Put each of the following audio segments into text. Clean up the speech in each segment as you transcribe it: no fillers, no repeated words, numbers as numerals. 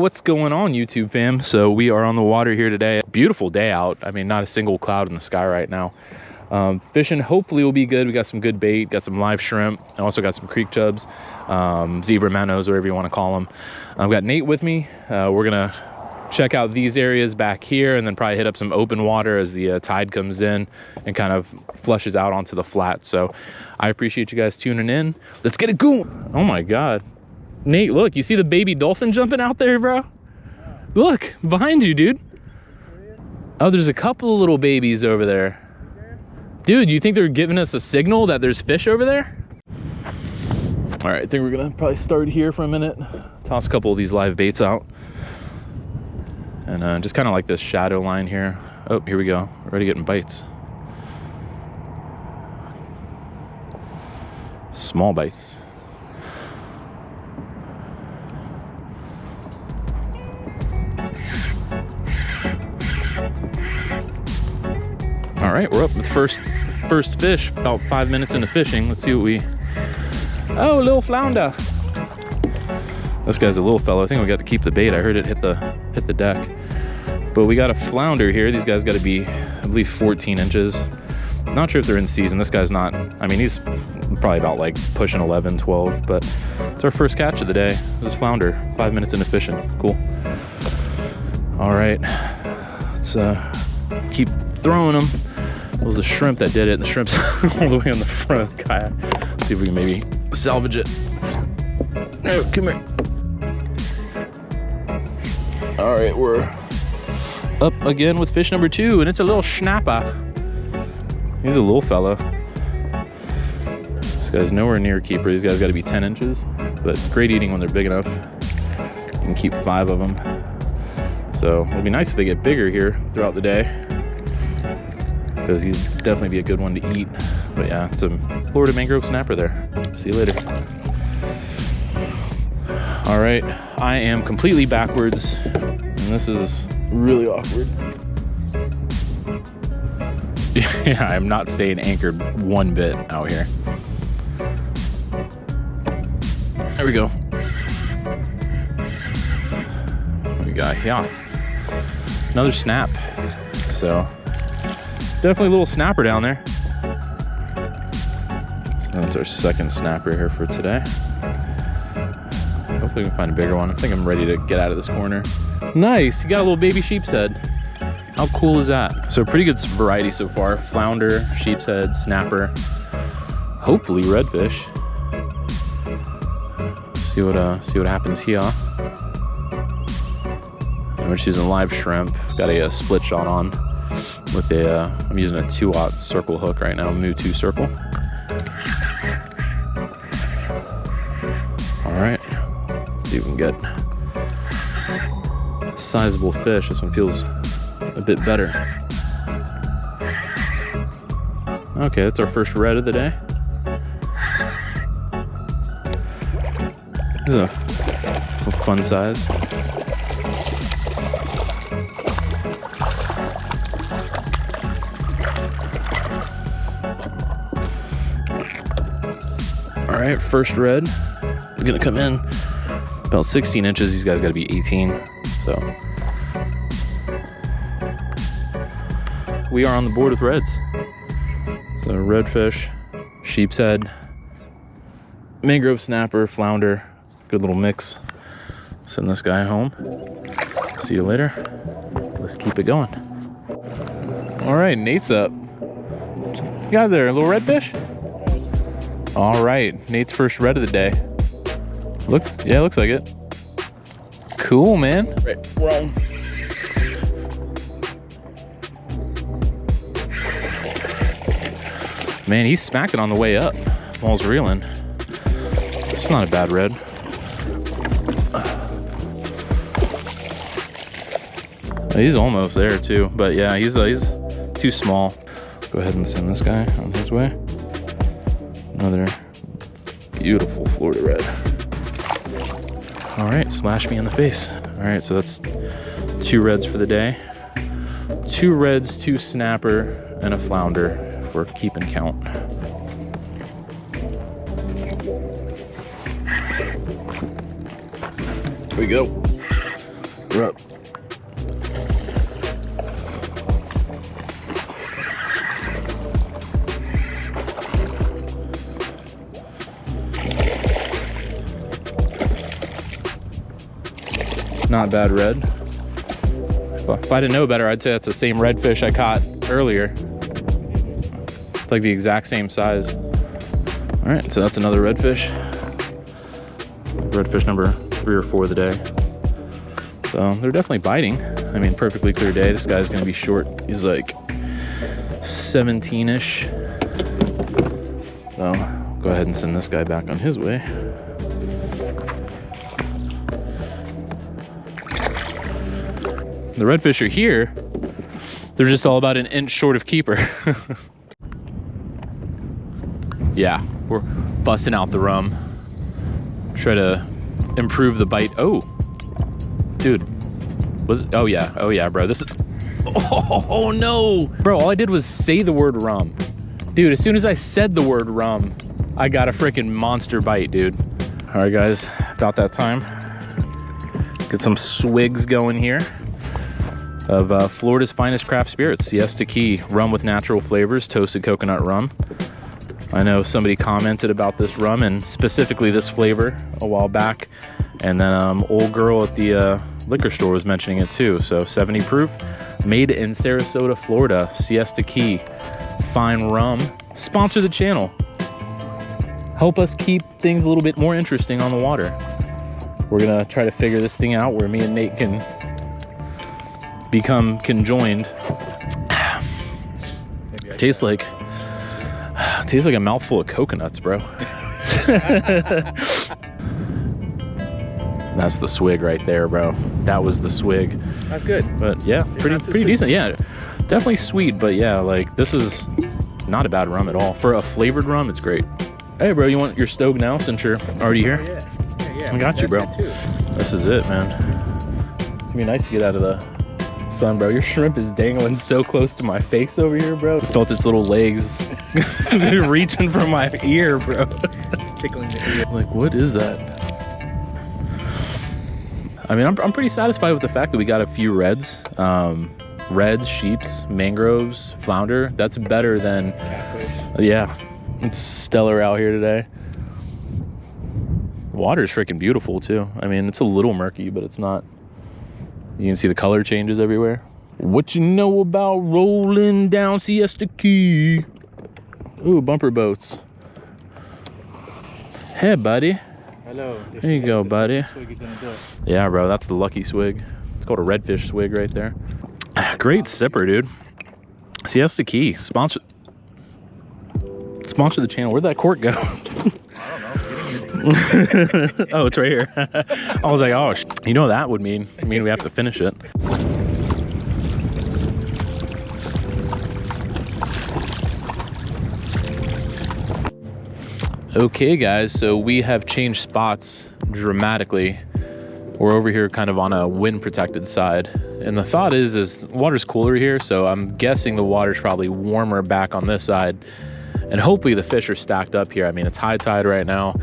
What's going on, YouTube fam? So we are on the water here today. Beautiful day out. I mean, not a single cloud in the sky right now. Fishing hopefully will be good. We got some good bait, got some live shrimp. I also got some creek chubs, zebra minnows, whatever you want to call them. I've got Nate with me. We're gonna check out these areas back here and then probably hit up some open water as the tide comes in and kind of flushes out onto the flat. So I appreciate you guys tuning in. Let's get it going. Oh my God. Nate, look, you see the baby dolphin jumping out there, bro? Look, behind you, dude. Oh, there's a couple of little babies over there. Dude, you think they're giving us a signal that there's fish over there? All right, I think we're gonna probably start here for a minute. Toss a couple of these live baits out. And just kind of like this shadow line here. Oh, here we go. Already getting bites. Small bites. All right, we're up with first fish, about 5 minutes into fishing. Let's see what we... Oh, little flounder. This guy's a little fellow. I think we got to keep the bait. I heard it hit the deck. But we got a flounder here. These guys got to be, I believe, 14 inches. Not sure if they're in season. This guy's not. I mean, he's probably about like pushing 11, 12. But it's our first catch of the day. It was flounder. 5 minutes into fishing. Cool. All right. Let's keep throwing them. It was the shrimp that did it, and the shrimp's all the way on the front of the kayak. Let's see if we can maybe salvage it. Oh, come here. All right, we're up again with fish number 2, and it's a little snapper. He's a little fella. This guy's nowhere near keeper. These guys got to be 10 inches, but great eating when they're big enough. You can keep 5 of them. So it'd be nice if they get bigger here throughout the day, because he's definitely be a good one to eat. But yeah, it's a Florida mangrove snapper there. See you later. All right, I am completely backwards, and this is really awkward. Yeah, I'm not staying anchored one bit out here. There we go. What we got here? Another snap. So definitely a little snapper down there. That's our second snapper here for today. Hopefully we can find a bigger one. I think I'm ready to get out of this corner. Nice, you got a little baby sheepshead. How cool is that? So pretty good variety so far. Flounder, sheepshead, snapper, hopefully redfish. See what happens here. We're just using live shrimp. Got a split shot on with a, I'm using a 2/0 circle hook right now, Mu 2 circle. All right, let's see if we can get a sizable fish. This one feels a bit better. Okay, that's our first red of the day. This is a fun size. All right, first red is gonna come in about 16 inches. These guys gotta be 18. So we are on the board with reds. So redfish, sheepshead, mangrove snapper, flounder, good little mix. Send this guy home. See you later. Let's keep it going. All right, Nate's up. You got there, a little redfish? All right, Nate's first red of the day. Looks like it. Cool, man. Right, we're on. Man, he smacked it on the way up while I was reeling. It's not a bad red. He's almost there too, but yeah, he's too small. Go ahead and send this guy on his way. Another beautiful Florida red. All right, smash me in the face. All right, so that's 2 reds for the day. 2 reds, 2 snapper, and a flounder for keeping count. Here we go. We're up. Not bad red. If I didn't know better, I'd say that's the same redfish I caught earlier. It's like the exact same size. All right, so that's another redfish. Redfish number 3 or 4 of the day. So they're definitely biting. I mean, perfectly clear day. This guy's gonna be short. He's like 17-ish. So go ahead and send this guy back on his way. The redfish are here. They're just all about an inch short of keeper. Yeah, we're busting out the rum. Try to improve the bite. Oh, dude. Oh yeah, bro. This is, oh no. Bro, all I did was say the word rum. Dude, as soon as I said the word rum, I got a freaking monster bite, dude. All right, guys, about that time. Get some swigs going here of Florida's finest craft spirits, Siesta Key, rum with natural flavors, toasted coconut rum. I know somebody commented about this rum and specifically this flavor a while back. And then old girl at the liquor store was mentioning it too. So 70 proof, made in Sarasota, Florida, Siesta Key, fine rum. Sponsor the channel. Help us keep things a little bit more interesting on the water. We're gonna try to figure this thing out where me and Nate can become conjoined. Tastes like a mouthful of coconuts, bro. That's the swig right there, bro. That was the swig. That's good. But yeah, pretty decent. Yeah, definitely sweet, but yeah, like this is not a bad rum at all. For a flavored rum, it's great. Hey, bro, you want your stove now since you're already here? Oh, yeah. I got you, bro. This is it, man. It's gonna be nice to get out of the sun, bro. Your shrimp is dangling so close to my face over here, bro. I felt its little legs reaching for my ear, bro. It's tickling the ear. Like, what is that? I mean, I'm pretty satisfied with the fact that we got a few reds. Reds, sheeps, mangroves, flounder. That's better than Catfish. Yeah, it's stellar out here today. Water's freaking beautiful too. I mean, it's a little murky, but it's not. You can see the color changes everywhere. What you know about rolling down Siesta Key? Ooh, bumper boats. Hey, buddy. Hello. There you go, buddy. Swig is gonna do it. Yeah, bro, that's the lucky swig. It's called a redfish swig right there. Great sipper, dude. Siesta Key, sponsor the channel. Where'd that cork go? Oh, it's right here. I was like, oh, you know what that would mean? I mean, we have to finish it. Okay, guys, so we have changed spots dramatically. We're over here kind of on a wind protected side. And the thought is water's cooler here, so I'm guessing the water's probably warmer back on this side. And hopefully the fish are stacked up here. I mean, it's high tide right now.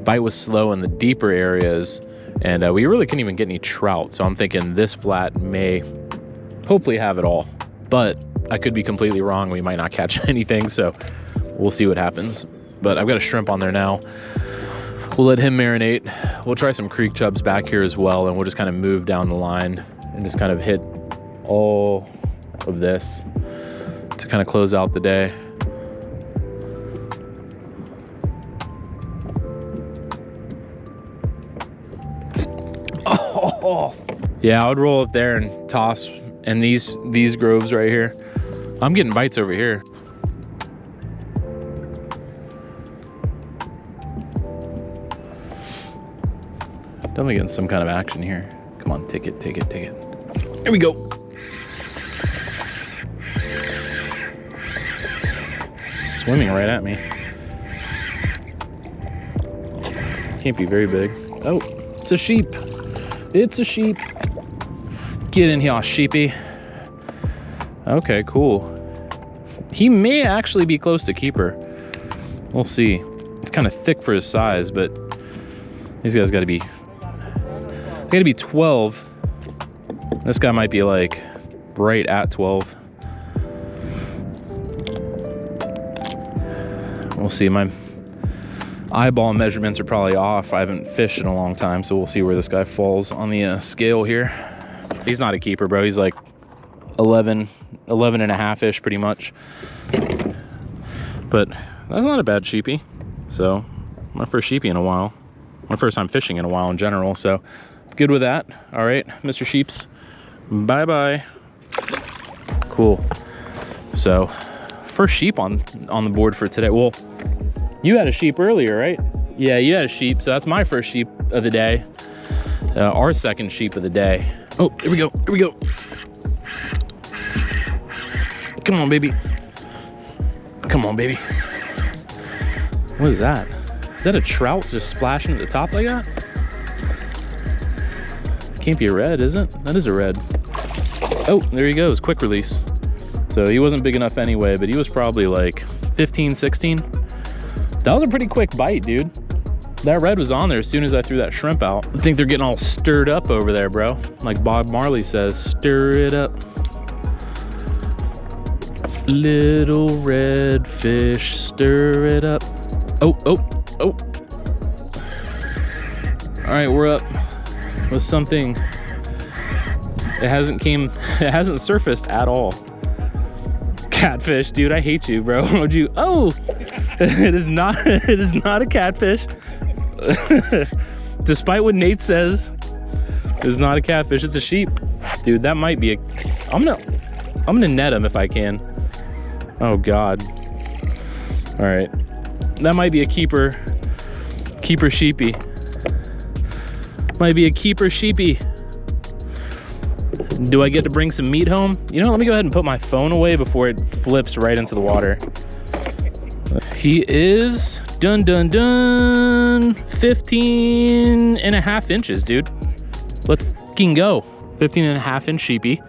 Bite was slow in the deeper areas, and we really couldn't even get any trout. So I'm thinking this flat may hopefully have it all, but I could be completely wrong. We might not catch anything, so we'll see what happens. But I've got a shrimp on there now. We'll let him marinate. We'll try some creek chubs back here as well, and we'll just kind of move down the line and just kind of hit all of this to kind of close out the day. Oh, yeah, I would roll up there and toss in these groves right here. I'm getting bites over here. Definitely getting some kind of action here. Come on, take it. Here we go. Swimming right at me. Can't be very big. Oh, it's a sheep. It's a sheep. Get in here, sheepy. Okay, cool. He may actually be close to keeper. We'll see. It's kind of thick for his size, but these guys gotta be 12. This guy might be like right at 12. We'll see. My eyeball measurements are probably off. I haven't fished in a long time, so we'll see where this guy falls on the scale here. He's not a keeper, bro. He's like 11 and a half-ish pretty much. But that's not a bad sheepy. So my first sheepy in a while. My first time fishing in a while in general, so good with that. All right, Mr. Sheeps, bye-bye. Cool. So first sheep on the board for today. Well, you had a sheep earlier, right? Yeah, you had a sheep, so that's my first sheep of the day. Our second sheep of the day. Oh, here we go, here we go. Come on, baby. Come on, baby. What is that? Is that a trout just splashing at the top like that? Can't be a red, is it? That is a red. Oh, there he goes, quick release. So he wasn't big enough anyway, but he was probably like 15, 16. That was a pretty quick bite, dude. That red was on there as soon as I threw that shrimp out. I think they're getting all stirred up over there, bro. Like Bob Marley says, stir it up. Little red fish, stir it up. Oh, oh, oh. All right, we're up with something. It hasn't surfaced at all. Catfish, dude, I hate you, bro. Would you? Oh, it is not a catfish. Despite what Nate says, it's not a catfish, it's a sheep. Dude, that might be I'm gonna net him if I can. Oh God. All right. That might be a keeper sheepy. Might be a keeper sheepy. Do I get to bring some meat home? You know, let me go ahead and put my phone away before it flips right into the water. He is, dun dun dun, 15 and a half inches, dude. Let's fucking go. 15 and a half inch sheepy.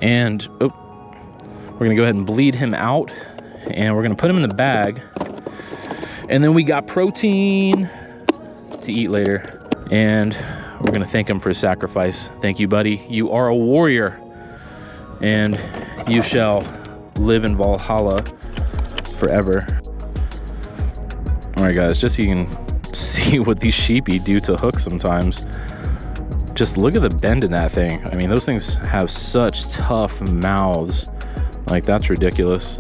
And, oh, we're gonna go ahead and bleed him out. And we're gonna put him in the bag. And then we got protein to eat later. And we're gonna thank him for his sacrifice. Thank you, buddy. You are a warrior. And you shall live in Valhalla forever. All right, guys, just so you can see what these sheepy do to hooks sometimes. Just look at the bend in that thing. I mean, those things have such tough mouths. Like, that's ridiculous.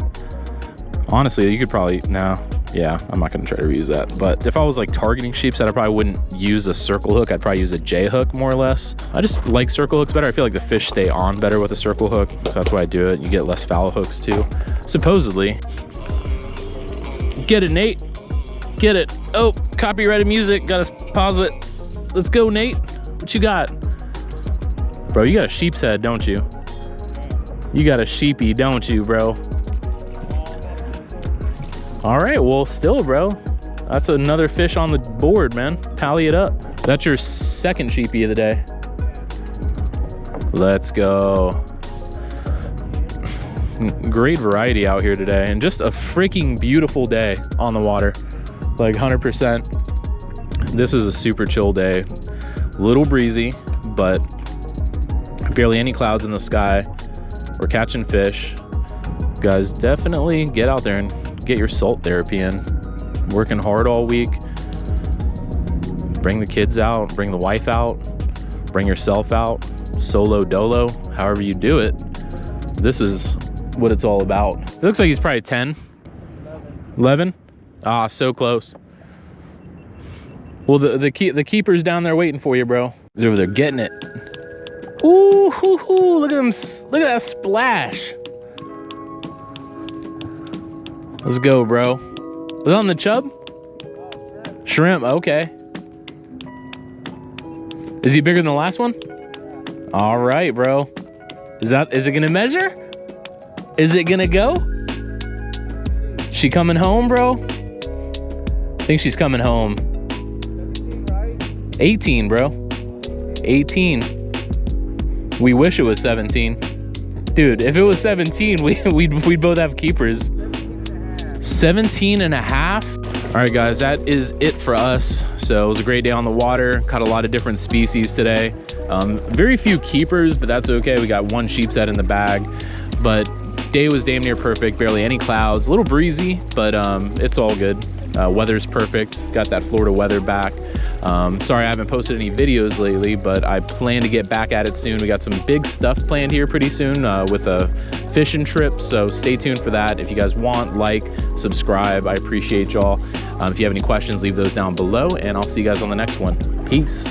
Honestly, you could probably, no. Yeah, I'm not gonna try to reuse that. But if I was like targeting sheepshead, I probably wouldn't use a circle hook. I'd probably use a J hook more or less. I just like circle hooks better. I feel like the fish stay on better with a circle hook. So that's why I do it. You get less foul hooks too, supposedly. Get it, Nate. Get it. Oh, copyrighted music. Gotta pause it. Let's go, Nate. What you got? Bro, you got a sheep's head, don't you? You got a sheepy, don't you, bro? All right, well, still, bro, that's another fish on the board, man. Tally it up. That's your second sheepy of the day. Let's go. Great variety out here today, and just a freaking beautiful day on the water. Like 100%. This is a super chill day. Little breezy, but barely any clouds in the sky. We're catching fish. Guys, definitely get out there and get your salt therapy in. Working hard all week. Bring the kids out, bring the wife out, bring yourself out, solo dolo, however you do it. This is what it's all about. It looks like he's probably 10. 11? Ah, so close. Well, the keeper's down there waiting for you, bro. He's over there getting it. Ooh, hoo, hoo. Look at him. Look at that splash. Let's go, bro. Was it on the chub? Shrimp, okay. Is he bigger than the last one? All right, bro. Is it gonna measure? Is it gonna go? She coming home, bro? I think she's coming home. 18, bro. 18. We wish it was 17. Dude, if it was 17, we'd both have keepers. 17 and a half? All right, guys, that is it for us. So it was a great day on the water. Caught a lot of different species today. Very few keepers, but that's okay. We got one sheepshead in the bag, but day was damn near perfect. Barely any clouds, a little breezy, but it's all good. Weather's perfect. Got that Florida weather back. Sorry I haven't posted any videos lately, but I plan to get back at it soon. We got some big stuff planned here pretty soon with a fishing trip, so stay tuned for that. If you guys want, like, subscribe. I appreciate y'all. If you have any questions, leave those down below, and I'll see you guys on the next one. Peace.